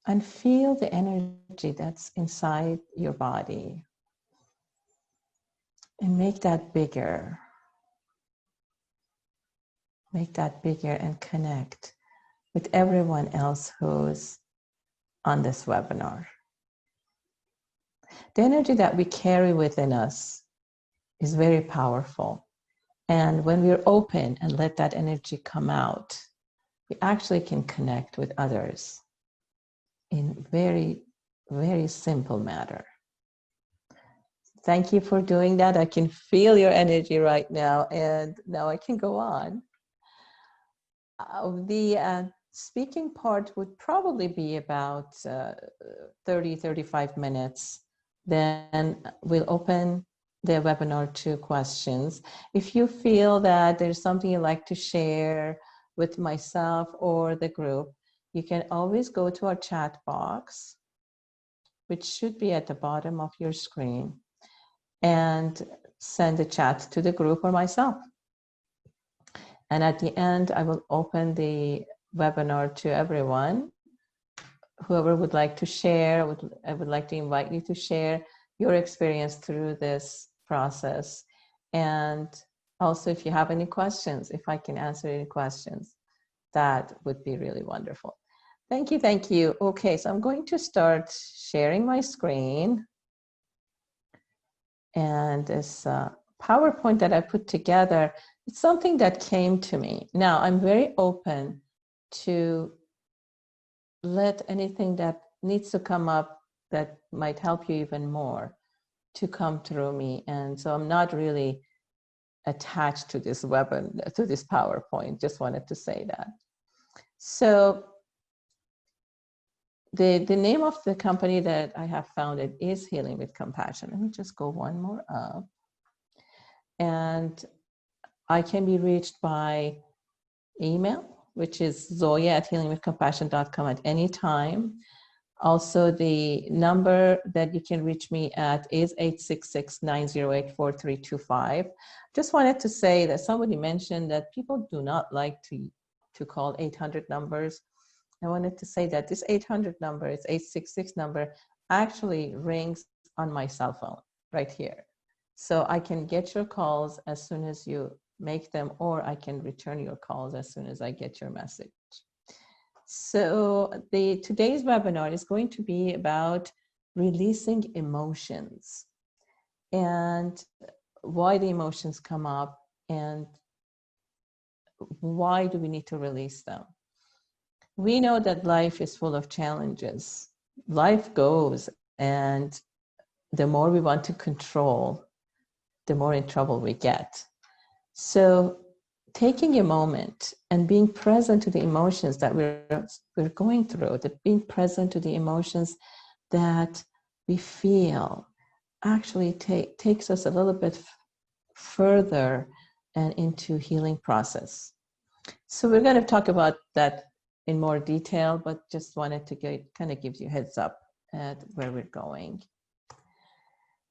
and feel the energy that's inside your body and make that bigger. Make that bigger and connect with everyone else who's on this webinar. The energy that we carry within us is very powerful. And when we're open and let that energy come out, we actually can connect with others in very, very simple manner. Thank you for doing that. I can feel your energy right now, and now I can go on. The speaking part would probably be about 30-35 minutes. Then we'll open the webinar to questions. If you feel that there's something you'd like to share with myself or the group, you can always go to our chat box, which should be at the bottom of your screen, and send a chat to the group or myself. And at the end, I will open the webinar to everyone. Whoever would like to share, I would like to invite you to share your experience through this process. And also, if you have any questions, if I can answer any questions, that would be really wonderful. Thank you, thank you. Okay, so I'm going to start sharing my screen. And this PowerPoint that I put together, it's something that came to me. Now, I'm very open to let anything that needs to come up that might help you even more to come through me. And so I'm not really attached to this to this PowerPoint, just wanted to say that. So the name of the company that I have founded is Healing with Compassion. Let me just go one more up. And I can be reached by email, which is zoya@healingwithcompassion.com at any time. Also, the number that you can reach me at is 866-908-4325. Just wanted to say that somebody mentioned that people do not like to call 800 numbers. I wanted to say that this 800 number, it's 866 number, actually rings on my cell phone right here. So I can get your calls as soon as you make them, or I can return your calls as soon as I get your message. So today's webinar is going to be about releasing emotions and why the emotions come up and why do we need to release them. We know that life is full of challenges. Life goes, and the more we want to control, the more in trouble we get. So taking a moment and being present to the emotions that we're going through, that being present to the emotions that we feel, actually takes us a little bit further and into healing process. So we're going to talk about that in more detail, but just wanted to kind of give you a heads up at where we're going.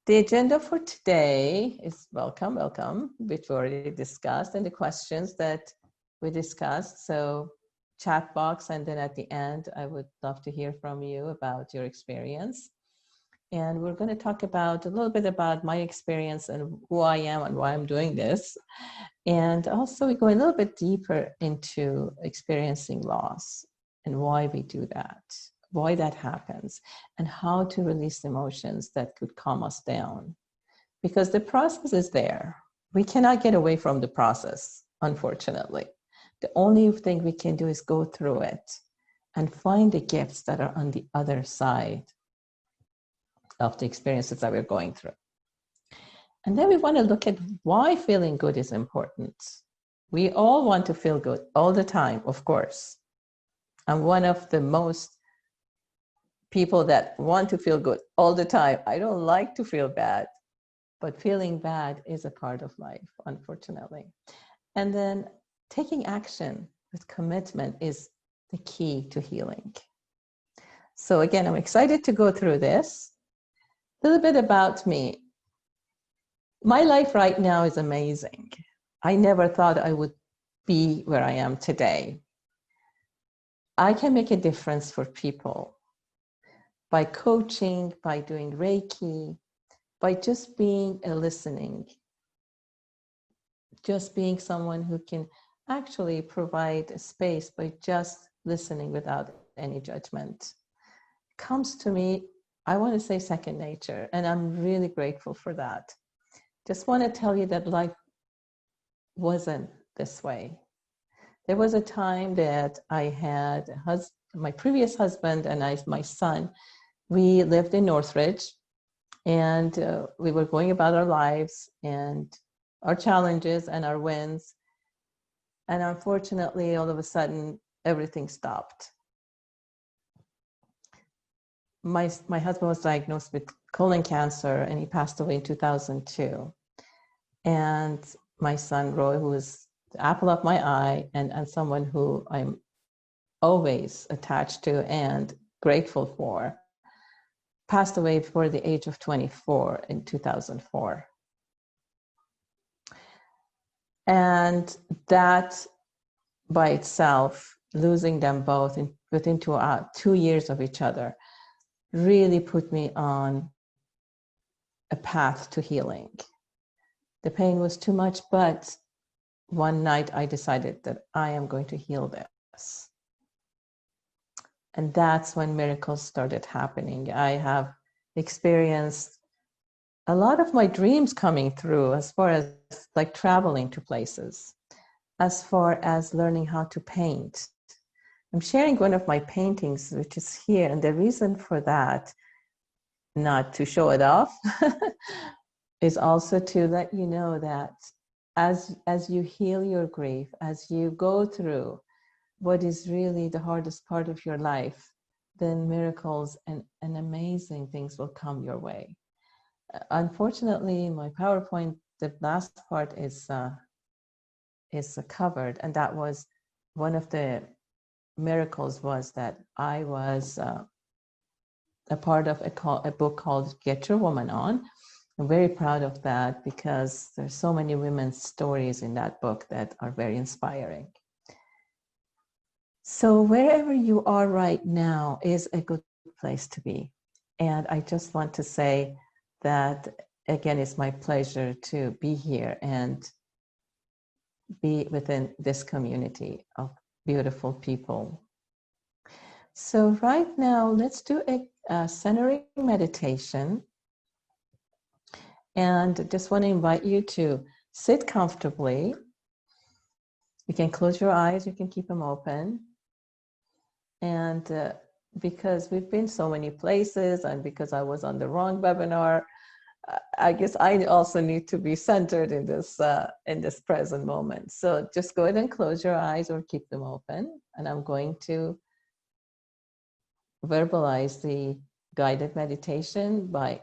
The agenda for today is welcome, which we already discussed, and the questions that we discussed. So chat box, and then at the end, I would love to hear from you about your experience. And we're going to talk about a little bit about my experience and who I am and why I'm doing this. And also we go a little bit deeper into experiencing loss and why we do that, why that happens, and how to release emotions that could calm us down. Because the process is there. We cannot get away from the process, unfortunately. The only thing we can do is go through it and find the gifts that are on the other side of the experiences that we're going through. And then we want to look at why feeling good is important. We all want to feel good all the time, of course. I'm one of the most people that want to feel good all the time. I don't like to feel bad, but feeling bad is a part of life, unfortunately. And then taking action with commitment is the key to healing. So again, I'm excited to go through this. A little bit about me. My life right now is amazing. I never thought I would be where I am today. I can make a difference for people by coaching, by doing Reiki, by just being a listening, just being someone who can actually provide a space by just listening without any judgment. Comes to me, I want to say second nature, and I'm really grateful for that. Just want to tell you that life wasn't this way. There was a time that I had my previous husband and my son, we lived in Northridge, and we were going about our lives and our challenges and our wins. And unfortunately, all of a sudden, everything stopped. My husband was diagnosed with colon cancer, and he passed away in 2002. And my son, Roy, who is the apple of my eye and someone who I'm always attached to and grateful for, passed away before the age of 24 in 2004. And that by itself, losing them both within 2 years of each other, really put me on a path to healing. The pain was too much, but one night I decided that I am going to heal this. And that's when miracles started happening. I have experienced a lot of my dreams coming through, as far as like traveling to places, as far as learning how to paint. I'm sharing one of my paintings, which is here. And the reason for that, not to show it off, is also to let you know that as you heal your grief, as you go through what is really the hardest part of your life, then miracles and amazing things will come your way. Unfortunately, my PowerPoint, the last part is covered, and that was one of the miracles, was that I was a part of a book called Get Your Woman On. I'm very proud of that because there's so many women's stories in that book that are very inspiring. So wherever you are right now is a good place to be. And I just want to say that, again, it's my pleasure to be here and be within this community of beautiful people. So right now, let's do a centering meditation. And just want to invite you to sit comfortably. You can close your eyes, you can keep them open. And because we've been so many places, and because I was on the wrong webinar, I guess I also need to be centered in this present moment. So just go ahead and close your eyes or keep them open. And I'm going to verbalize the guided meditation by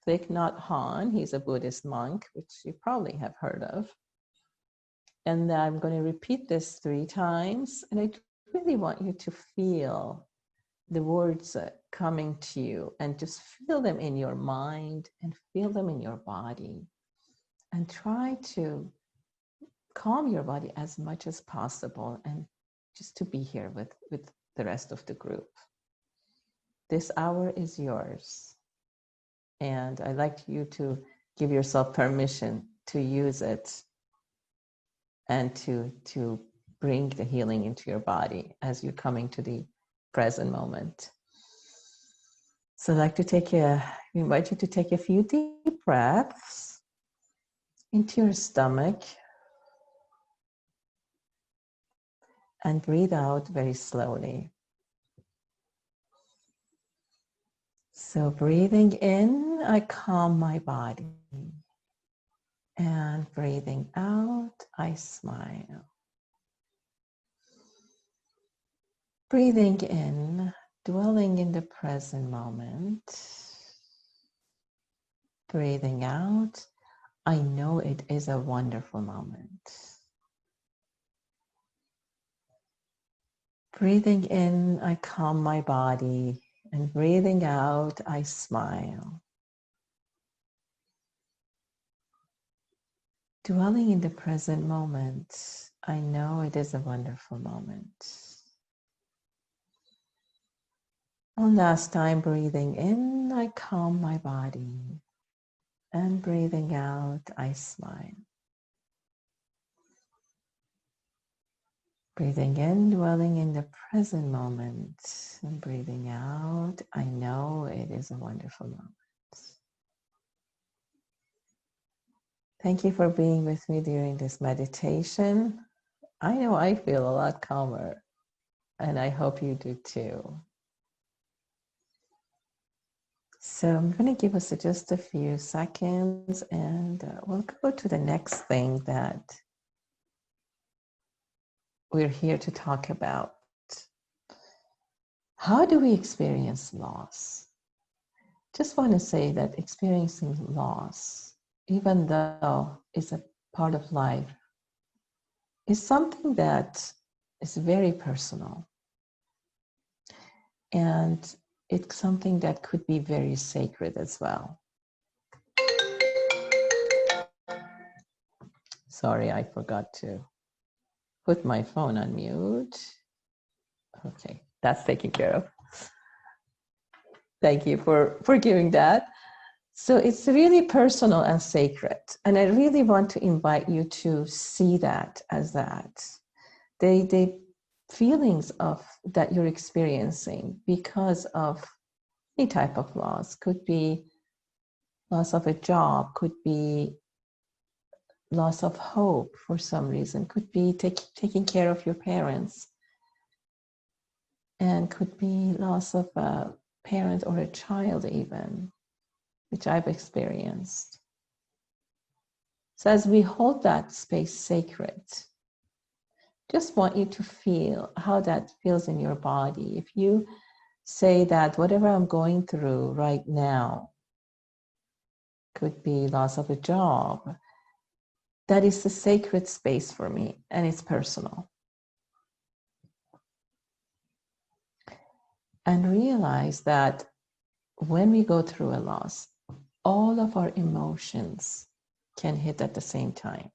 Thich Nhat Hanh. He's a Buddhist monk, which you probably have heard of. And I'm going to repeat this 3 times. And I really want you to feel the words coming to you, and just feel them in your mind and feel them in your body. And try to calm your body as much as possible, and just to be here with the rest of the group. This hour is yours. And I'd like you to give yourself permission to use it and to bring the healing into your body as you're coming to the present moment. So I'd like to invite you to take a few deep breaths into your stomach and breathe out very slowly. So breathing in, I calm my body. And breathing out, I smile. Breathing in, dwelling in the present moment. Breathing out, I know it is a wonderful moment. Breathing in, I calm my body. And breathing out, I smile. Dwelling in the present moment, I know it is a wonderful moment. One last time, breathing in, I calm my body. And breathing out, I smile. Breathing in, dwelling in the present moment. And breathing out, I know it is a wonderful moment. Thank you for being with me during this meditation. I know I feel a lot calmer, and I hope you do too. So I'm going to give us just a few seconds, and we'll go to the next thing that we're here to talk about. How do we experience loss? Just want to say that experiencing loss, even though it's a part of life, is something that is very personal. And it's something that could be very sacred as well. Sorry, I forgot to put my phone on mute. Okay, that's taken care of. Thank you for giving that. So it's really personal and sacred. And I really want to invite you to see that as that. The feelings of that you're experiencing because of any type of loss, could be loss of a job, could be loss of hope for some reason, could be taking care of your parents, and could be loss of a parent or a child even, which I've experienced. So as we hold that space sacred, just want you to feel how that feels in your body. If you say that whatever I'm going through right now could be loss of a job, that is the sacred space for me, and it's personal. And realize that when we go through a loss, all of our emotions can hit at the same time.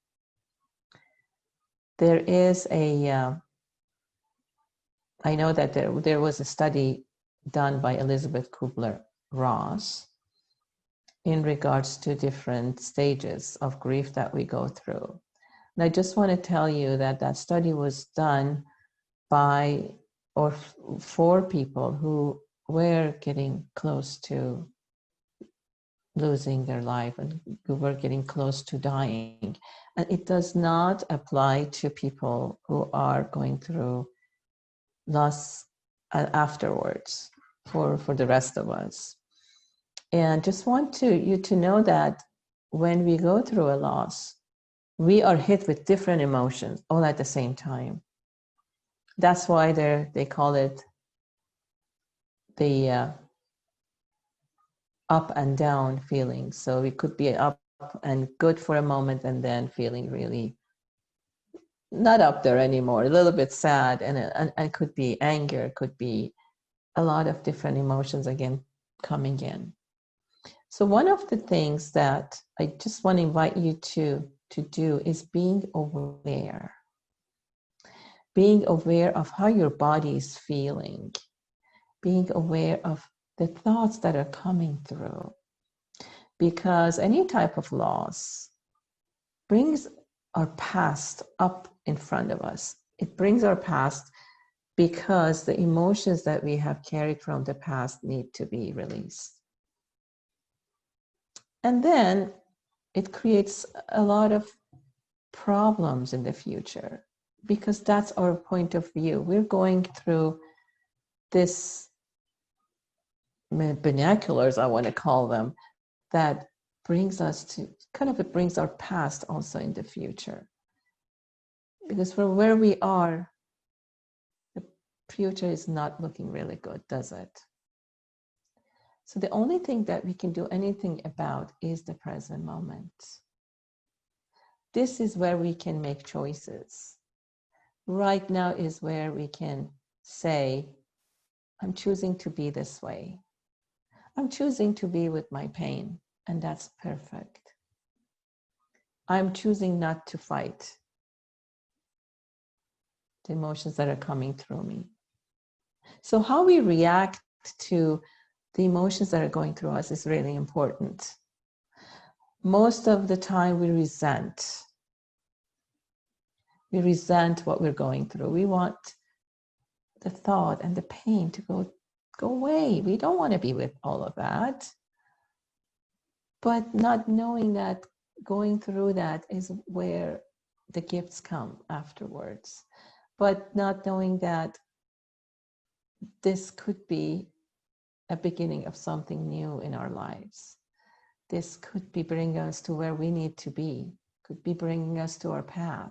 There is I know that there was a study done by Elizabeth Kubler-Ross in regards to different stages of grief that we go through. And I just want to tell you that that study was done by or for people who were getting close to losing their life and who were getting close to dying. And it does not apply to people who are going through loss afterwards for the rest of us. And just want you to know that when we go through a loss, we are hit with different emotions all at the same time. That's why they call it the up and down feeling. So it could be up and good for a moment and then feeling really not up there anymore, a little bit sad, and could be anger, could be a lot of different emotions again coming in. So one of the things that I just want to invite you to do is being aware of how your body is feeling, being aware of the thoughts that are coming through. Because any type of loss brings our past up in front of us. It brings our past because the emotions that we have carried from the past need to be released. And then it creates a lot of problems in the future because that's our point of view. We're going through this binoculars, I want to call them, that brings us to it brings our past also in the future. Because from where we are, the future is not looking really good, does it? So the only thing that we can do anything about is the present moment. This is where we can make choices. Right now is where we can say, I'm choosing to be this way. I'm choosing to be with my pain, and that's perfect. I'm choosing not to fight the emotions that are coming through me. So how we react to the emotions that are going through us is really important. Most of the time we resent what we're going through. We want the thought and the pain to go away. We don't want to be with all of that. But not knowing that going through that is where the gifts come afterwards. But not knowing that this could be a beginning of something new in our lives. This could be bringing us to where we need to be, could be bringing us to our path.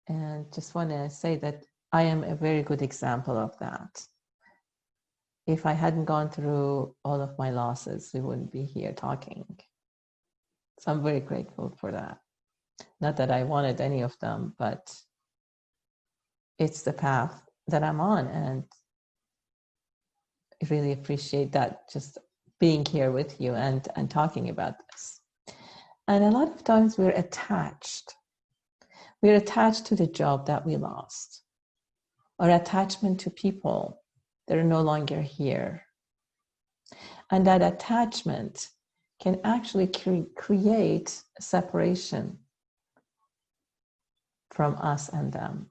And just want to say that I am a very good example of that. If I hadn't gone through all of my losses, we wouldn't be here talking. So I'm very grateful for that. Not that I wanted any of them, but it's the path that I'm on, and I really appreciate that, just being here with you and talking about this. And a lot of times we're attached. We're attached to the job that we lost, or attachment to people that are no longer here. And that attachment can actually create a separation from us and them.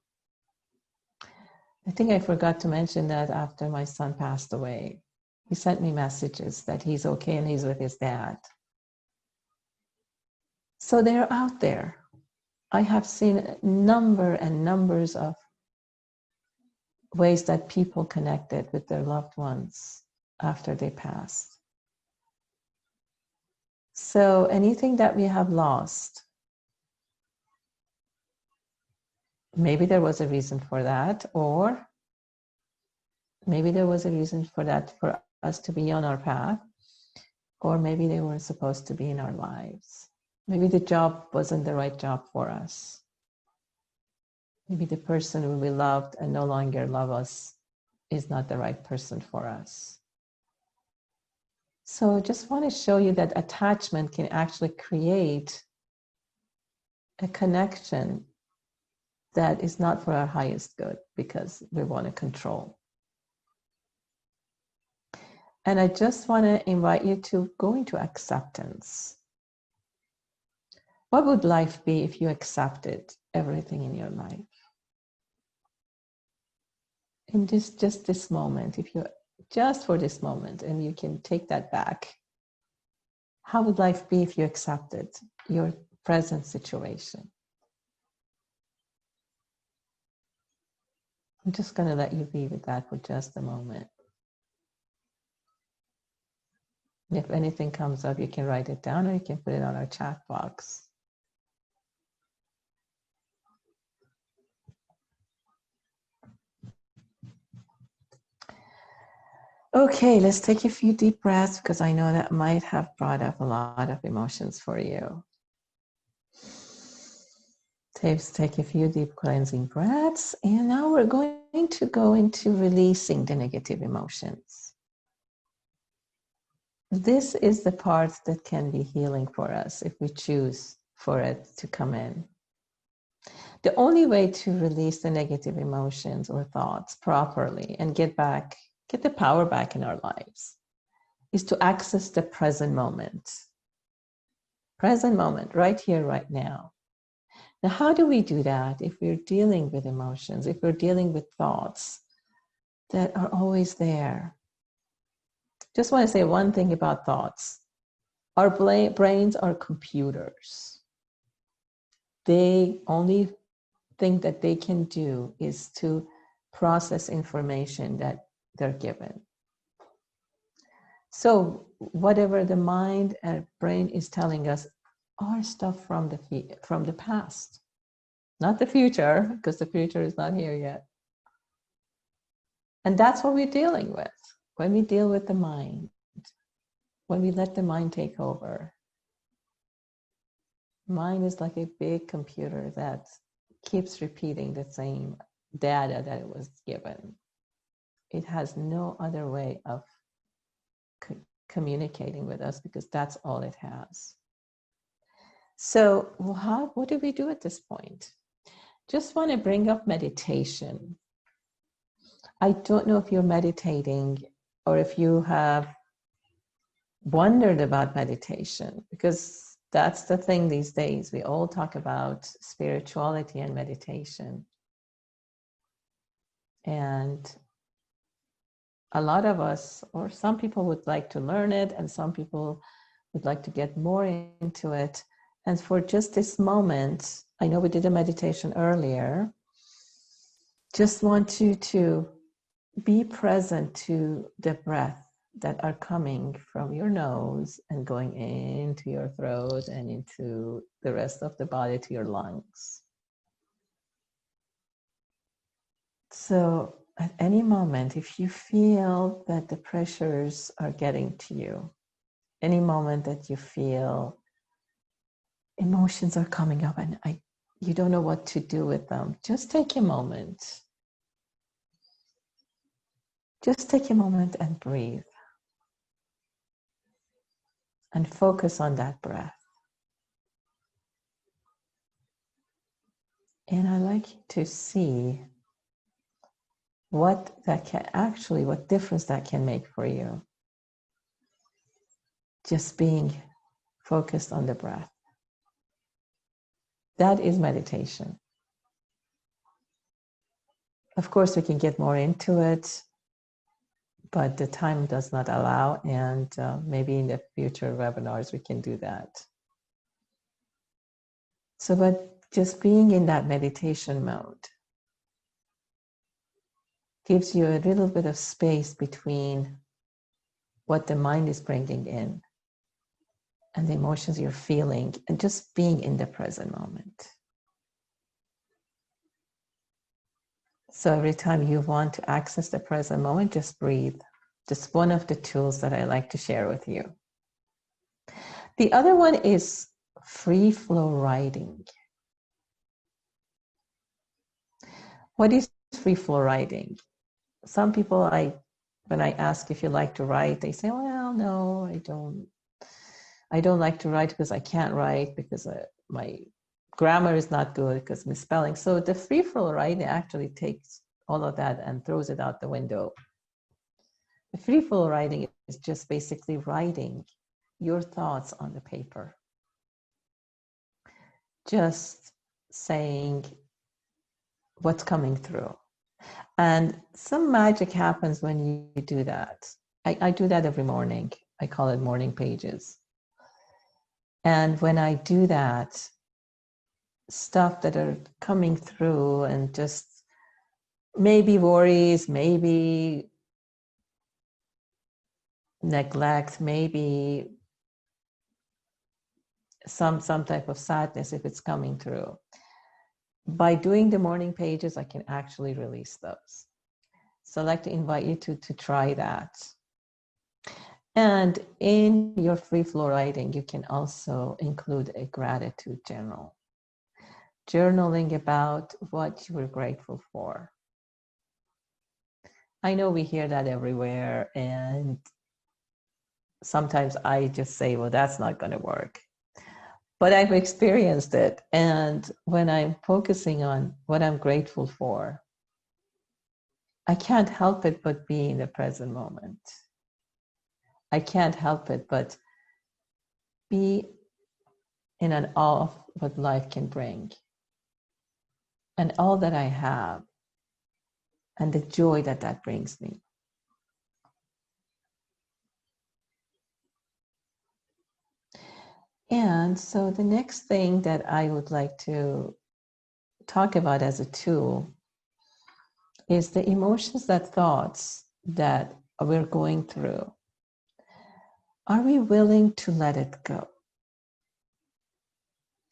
I think I forgot to mention that after my son passed away, he sent me messages that he's okay and he's with his dad. So they're out there. I have seen numbers of ways that people connected with their loved ones after they passed. So anything that we have lost, maybe there was a reason for that, or maybe there was a reason for that for us to be on our path, or maybe they weren't supposed to be in our lives. Maybe the job wasn't the right job for us. Maybe the person who we loved and no longer love us is not the right person for us. So I just want to show you that attachment can actually create a connection that is not for our highest good, because we want to control. And I just want to invite you to go into acceptance. What would life be if you accepted everything in your life? In just this moment, if you just for this moment, and you can take that back, how would life be if you accepted your present situation? I'm just going to let you be with that for just a moment. If anything comes up, you can write it down, or you can put it on our chat box. Okay, let's take a few deep breaths, because I know that might have brought up a lot of emotions for you. Take a few deep cleansing breaths, and now we're going to go into releasing the negative emotions. This is the part that can be healing for us if we choose for it to come in. The only way to release the negative emotions or thoughts properly and get the power back in our lives is to access the present moment. Present moment, right here, right now. Now, how do we do that if we're dealing with emotions, if we're dealing with thoughts that are always there? Just want to say one thing about thoughts. Our brains are computers. The only thing that they can do is to process information that they're given. So whatever the mind and brain is telling us are stuff from the past, not the future, because the future is not here yet. And that's what we're dealing with when we deal with the mind, when we let the mind take over. Mind is like a big computer that keeps repeating the same data that it was given. It has no other way of communicating with us, because that's all it has. So what do we do at this point? Just want to bring up meditation. I don't know if you're meditating or if you have wondered about meditation, because that's the thing these days. We all talk about spirituality and meditation. And a lot of us, or some people would like to learn it, and some people would like to get more into it. And for just this moment, I know we did a meditation earlier, just want you to be present to the breath that are coming from your nose and going into your throat and into the rest of the body to your lungs. So at any moment, if you feel that the pressures are getting to you, any moment that you feel emotions are coming up and you don't know what to do with them, just take a moment. Just take a moment and breathe. And focus on that breath. And I like you to see what difference that can make for you. Just being focused on the breath. That is meditation. Of course, we can get more into it, but the time does not allow, and maybe in the future webinars we can do that. So, but just being in that meditation mode gives you a little bit of space between what the mind is bringing in and the emotions you're feeling, and just being in the present moment. So every time you want to access the present moment, just breathe. Just one of the tools that I like to share with you. The other one is free flow writing. What is free flow writing? Some people, when I ask if you like to write, they say, well, no, I don't. I don't like to write because I can't write, because my grammar is not good, because misspelling. So the free flow writing actually takes all of that and throws it out the window. The free flow writing is just basically writing your thoughts on the paper. Just saying what's coming through. And some magic happens when you do that. I do that every morning. I call it morning pages. And when I do that, stuff that are coming through, and just maybe worries, maybe neglect, maybe some type of sadness, if it's coming through. By doing the morning pages, I can actually release those. So I'd like to invite you to try that. And in your free flow writing, you can also include a gratitude journal. Journaling about what you were grateful for. I know we hear that everywhere, and sometimes I just say, well, that's not going to work. But I've experienced it, and when I'm focusing on what I'm grateful for, I can't help it but be in the present moment. I can't help it but be in an awe of what life can bring, and all that I have, and the joy that that brings me. And so the next thing that I would like to talk about as a tool is the emotions, that thoughts that we're going through. Are we willing to let it go?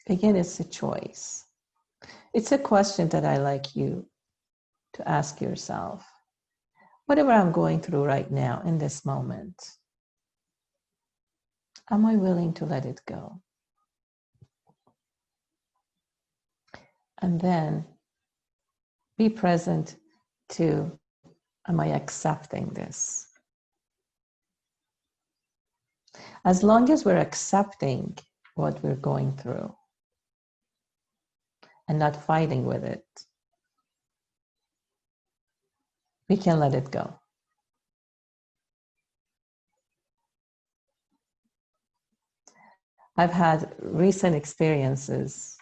Again, it's a choice. It's a question that I like you to ask yourself. Whatever I'm going through right now in this moment, am I willing to let it go? And then be present to, am I accepting this? As long as we're accepting what we're going through and not fighting with it, we can let it go. I've had recent experiences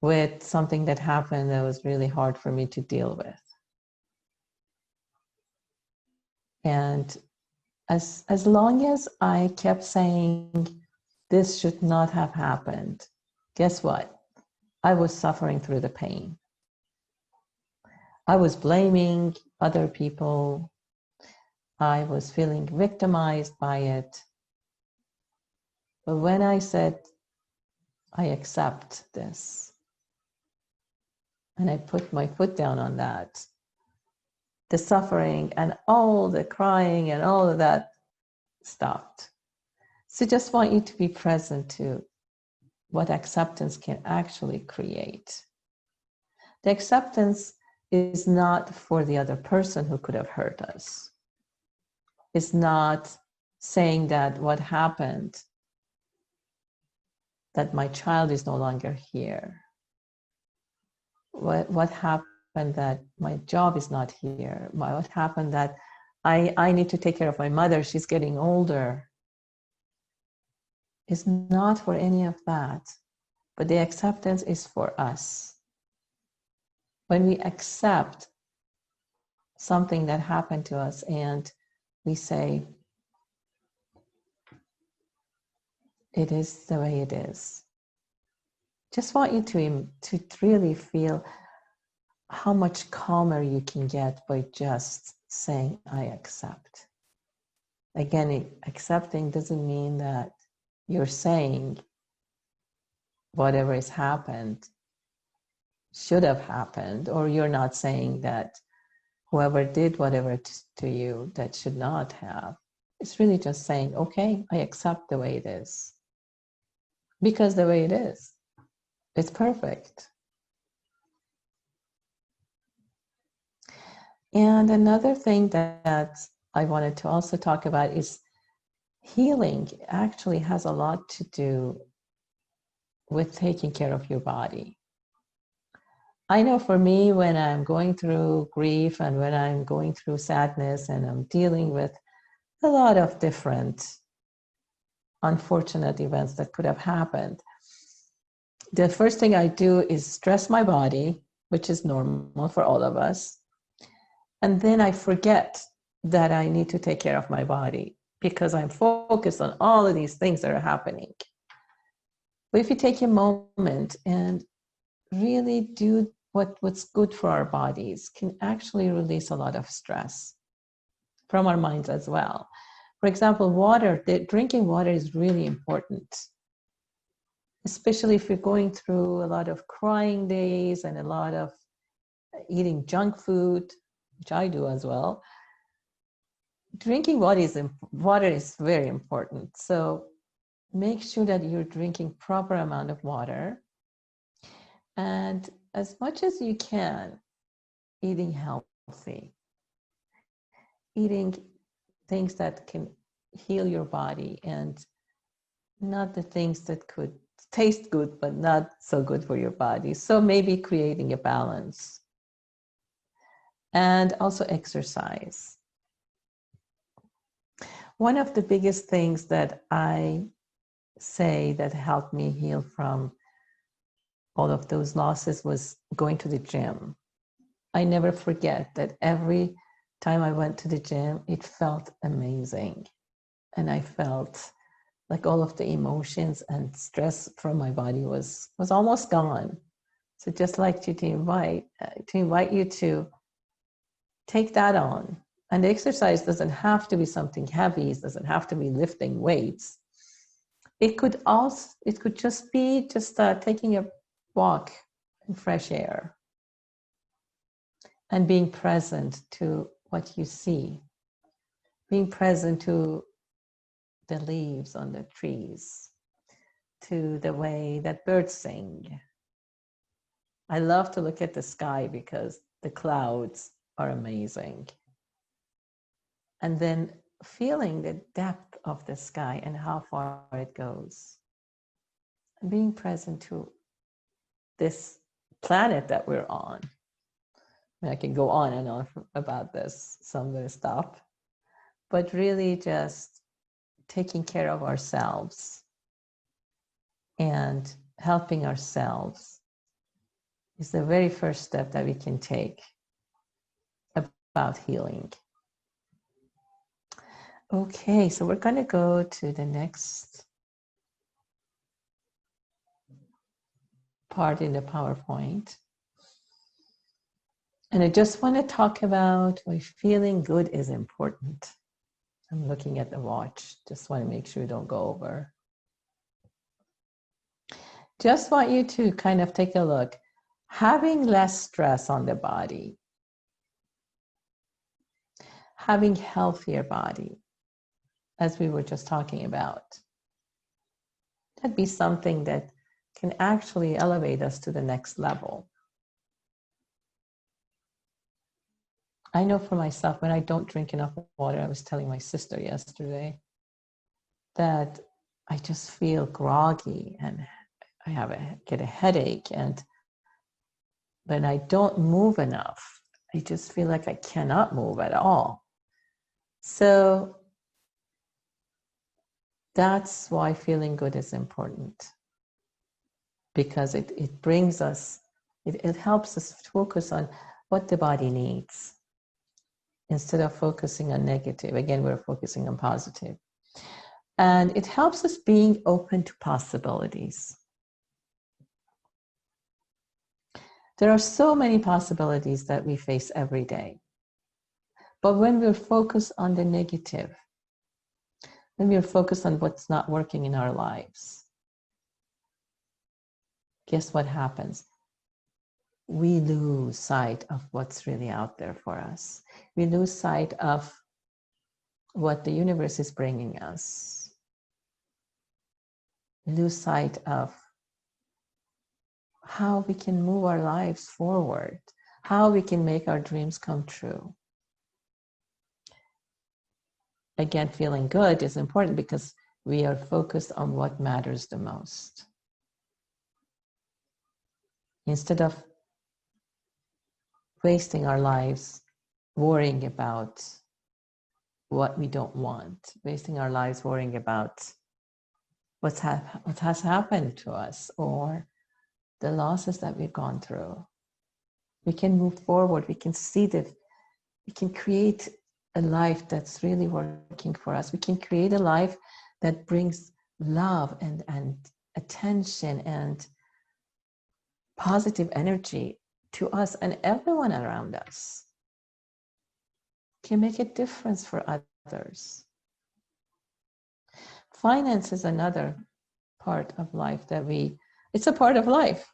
with something that happened that was really hard for me to deal with. And as long as I kept saying, this should not have happened, guess what? I was suffering through the pain. I was blaming other people. I was feeling victimized by it. But when I said, I accept this, and I put my foot down on that, the suffering and all the crying and all of that stopped. So just want you to be present to what acceptance can actually create. The acceptance is not for the other person who could have hurt us. It's not saying that what happened, that my child is no longer here. What happened that my job is not here. What happened that I need to take care of my mother, she's getting older. It's not for any of that, but the acceptance is for us. When we accept something that happened to us and we say, it is the way it is. Just want you to really feel how much calmer you can get by just saying, I accept. Again, accepting doesn't mean that you're saying whatever has happened should have happened, or you're not saying that whoever did whatever to you that should not have. It's really just saying, okay, I accept the way it is. Because the way it is, it's perfect. And another thing that I wanted to also talk about is healing actually has a lot to do with taking care of your body. I know for me, when I'm going through grief and when I'm going through sadness and I'm dealing with a lot of different unfortunate events that could have happened, the first thing I do is stress my body, which is normal for all of us. And then I forget that I need to take care of my body because I'm focused on all of these things that are happening. But if you take a moment and really do what's good for our bodies, can actually release a lot of stress from our minds as well. For example, water, drinking water is really important, especially if you're going through a lot of crying days and a lot of eating junk food, which I do as well. Drinking water is very important. So make sure that you're drinking proper amount of water. And as much as you can, eating healthy, eating things that can heal your body and not the things that could taste good but not so good for your body. So maybe creating a balance. And also exercise. One of the biggest things that I say that helped me heal from all of those losses was going to the gym. I never forget that every time I went to the gym, it felt amazing. And I felt like all of the emotions and stress from my body was almost gone. So just like to invite you to take that on. And the exercise doesn't have to be something heavy. It doesn't have to be lifting weights. It could just be taking a walk in fresh air and being present to what you see, being present to the leaves on the trees, to the way that birds sing. I love to look at the sky because the clouds are amazing. And then feeling the depth of the sky and how far it goes. And being present to this planet that we're on. I can go on and on about this, so I'm going to stop. But really just taking care of ourselves and helping ourselves is the very first step that we can take about healing. Okay, so we're going to go to the next part in the PowerPoint. And I just want to talk about why feeling good is important. I'm looking at the watch. Just want to make sure we don't go over. Just want you to kind of take a look. Having less stress on the body, having healthier body, as we were just talking about, that'd be something that can actually elevate us to the next level. I know for myself, when I don't drink enough water, I was telling my sister yesterday that I just feel groggy and I get a headache, and when I don't move enough, I just feel like I cannot move at all. So that's why feeling good is important, because it brings us, it helps us focus on what the body needs instead of focusing on negative. Again, we're focusing on positive. And it helps us being open to possibilities. There are so many possibilities that we face every day. But when we're focused on the negative, when we're focused on what's not working in our lives, guess what happens? We lose sight of what's really out there for us. We lose sight of what the universe is bringing us. We lose sight of how we can move our lives forward, how we can make our dreams come true. Again, feeling good is important because we are focused on what matters the most. Instead of wasting our lives worrying about what we don't want, wasting our lives worrying about what has happened to us or the losses that we've gone through. We can move forward. We can see that we can create a life that's really working for us. We can create a life that brings love and attention and positive energy to us and everyone around us. Can make a difference for others. Finance is another part of life that it's a part of life.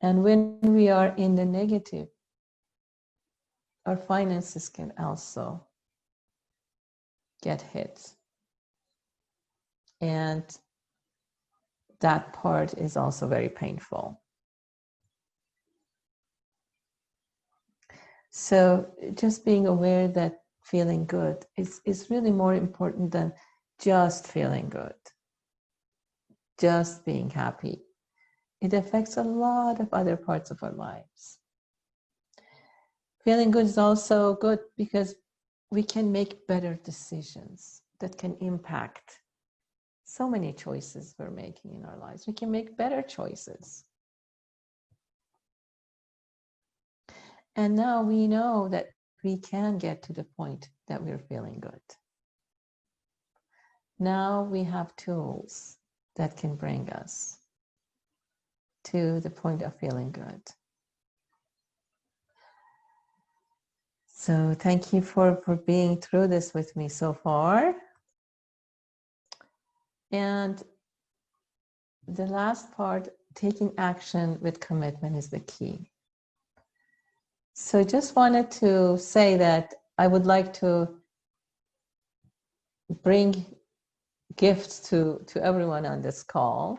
And when we are in the negative, our finances can also get hit. And that part is also very painful. So just being aware that feeling good is really more important than just feeling good, just being happy. It affects a lot of other parts of our lives. Feeling good is also good because we can make better decisions that can impact so many choices we're making in our lives. We can make better choices. And now we know that we can get to the point that we're feeling good. Now we have tools that can bring us to the point of feeling good. So thank you for being through this with me so far. And the last part, taking action with commitment, is the key. So I just wanted to say that I would like to bring gifts to everyone on this call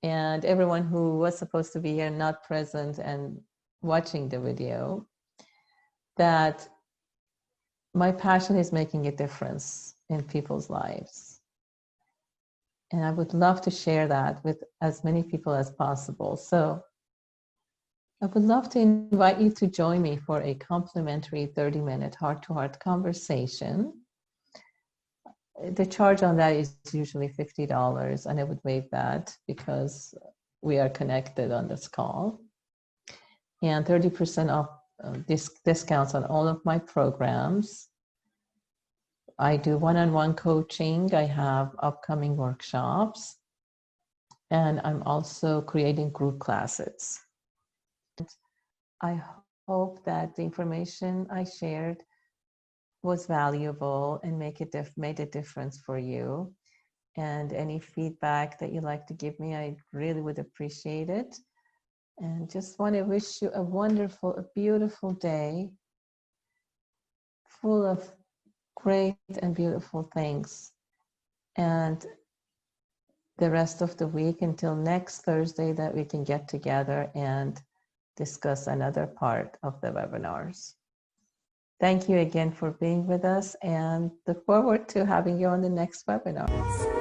and everyone who was supposed to be here, not present and watching the video, that my passion is making a difference in people's lives. And I would love to share that with as many people as possible. So I would love to invite you to join me for a complimentary 30-minute heart-to-heart conversation. The charge on that is usually $50, and I would waive that because we are connected on this call. And 30% off discounts on all of my programs. I do one-on-one coaching. I have upcoming workshops. And I'm also creating group classes. I hope that the information I shared was valuable and made a difference for you. And any feedback that you'd like to give me, I really would appreciate it. And just want to wish you a wonderful, a beautiful day full of great and beautiful things. And the rest of the week until next Thursday that we can get together and discuss another part of the webinars. Thank you again for being with us and look forward to having you on the next webinar.